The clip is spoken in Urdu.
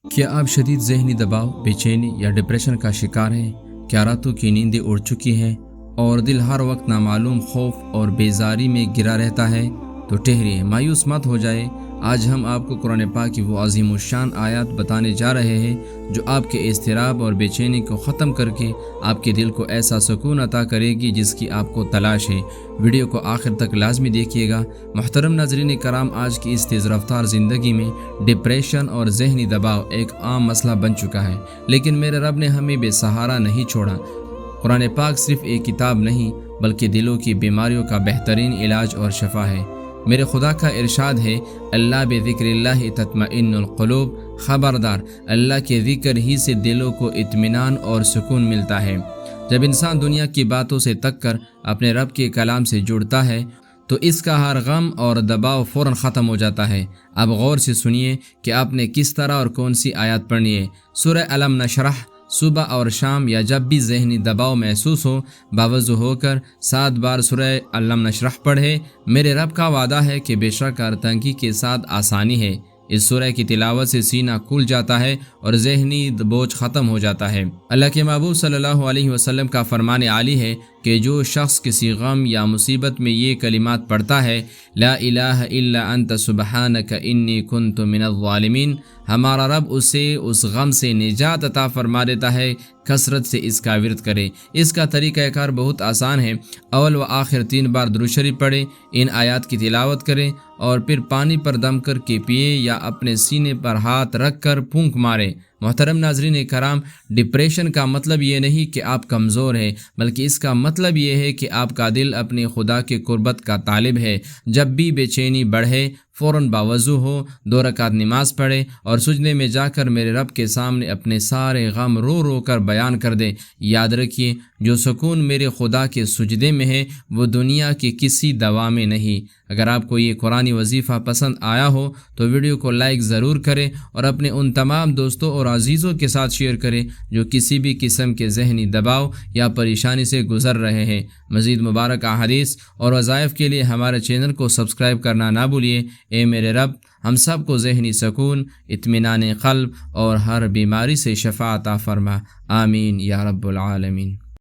کیا آپ شدید ذہنی دباؤ، بے چینی یا ڈپریشن کا شکار ہیں؟ کیا راتوں کی نیندیں اڑ چکی ہیں اور دل ہر وقت نامعلوم خوف اور بیزاری میں گرا رہتا ہے؟ تو ٹھہریے، مایوس مت ہو جائے۔ آج ہم آپ کو قرآن پاک کی وہ عظیم الشان آیات بتانے جا رہے ہیں جو آپ کے اضطراب اور بے چینی کو ختم کر کے آپ کے دل کو ایسا سکون عطا کرے گی جس کی آپ کو تلاش ہے۔ ویڈیو کو آخر تک لازمی دیکھیے گا۔ محترم ناظرین کرام، آج کی اس تیز رفتار زندگی میں ڈپریشن اور ذہنی دباؤ ایک عام مسئلہ بن چکا ہے، لیکن میرے رب نے ہمیں بے سہارا نہیں چھوڑا۔ قرآن پاک صرف ایک کتاب نہیں بلکہ دلوں کی بیماریوں کا بہترین علاج اور شفا ہے۔ میرے خدا کا ارشاد ہے، اللہ بذکر اللہ تطمئن القلوب، خبردار، اللہ کے ذکر ہی سے دلوں کو اطمینان اور سکون ملتا ہے۔ جب انسان دنیا کی باتوں سے تک کر اپنے رب کے کلام سے جڑتا ہے تو اس کا ہر غم اور دباؤ فوراً ختم ہو جاتا ہے۔ اب غور سے سنیے کہ آپ نے کس طرح اور کون سی آیات پڑھنی ہے۔ سورہ علم نشرح صبح اور شام یا جب بھی ذہنی دباؤ محسوس ہو، باوضو ہو کر 7 بار سورہ علم نشرح پڑھے۔ میرے رب کا وعدہ ہے کہ بے شک ہر تنگی کے ساتھ آسانی ہے۔ اس سورہ کی تلاوت سے سینہ کھل جاتا ہے اور ذہنی بوجھ ختم ہو جاتا ہے۔ اللہ کے محبوب صلی اللہ علیہ وسلم کا فرمان عالی ہے کہ جو شخص کسی غم یا مصیبت میں یہ کلمات پڑھتا ہے، لا الہ الا انت سبحانک انی کنت من الظالمین، ہمارا رب اسے اس غم سے نجات عطا فرما دیتا ہے۔ کثرت سے اس کا ورد کرے۔ اس کا طریقہ کار بہت آسان ہے۔ اول و آخر 3 بار درود شریف پڑھیں، ان آیات کی تلاوت کریں اور پھر پانی پر دم کر کے پیے یا اپنے سینے پر ہاتھ رکھ کر پھونک مارے۔ محترم ناظرین کرام، ڈپریشن کا مطلب یہ نہیں کہ آپ کمزور ہیں، بلکہ اس کا مطلب یہ ہے کہ آپ کا دل اپنے خدا کے قربت کا طالب ہے۔ جب بھی بے چینی بڑھے، فوراً باوضو ہو، 2 رکعت نماز پڑھے اور سجدے میں جا کر میرے رب کے سامنے اپنے سارے غم رو رو کر بیان کر دے۔ یاد رکھیے، جو سکون میرے خدا کے سجدے میں ہے وہ دنیا کی کسی دوا میں نہیں۔ اگر آپ کو یہ قرآنی وظیفہ پسند آیا ہو تو ویڈیو کو لائک ضرور کریں اور اپنے ان تمام دوستوں اور عزیزوں کے ساتھ شیئر کریں جو کسی بھی قسم کے ذہنی دباؤ یا پریشانی سے گزر رہے ہیں۔ مزید مبارک احادیث اور وظائف کے لیے ہمارے چینل کو سبسکرائب کرنا نہ بھولیے۔ اے میرے رب، ہم سب کو ذہنی سکون، اطمینان قلب اور ہر بیماری سے شفا عطا فرما۔ آمین یا رب العالمین۔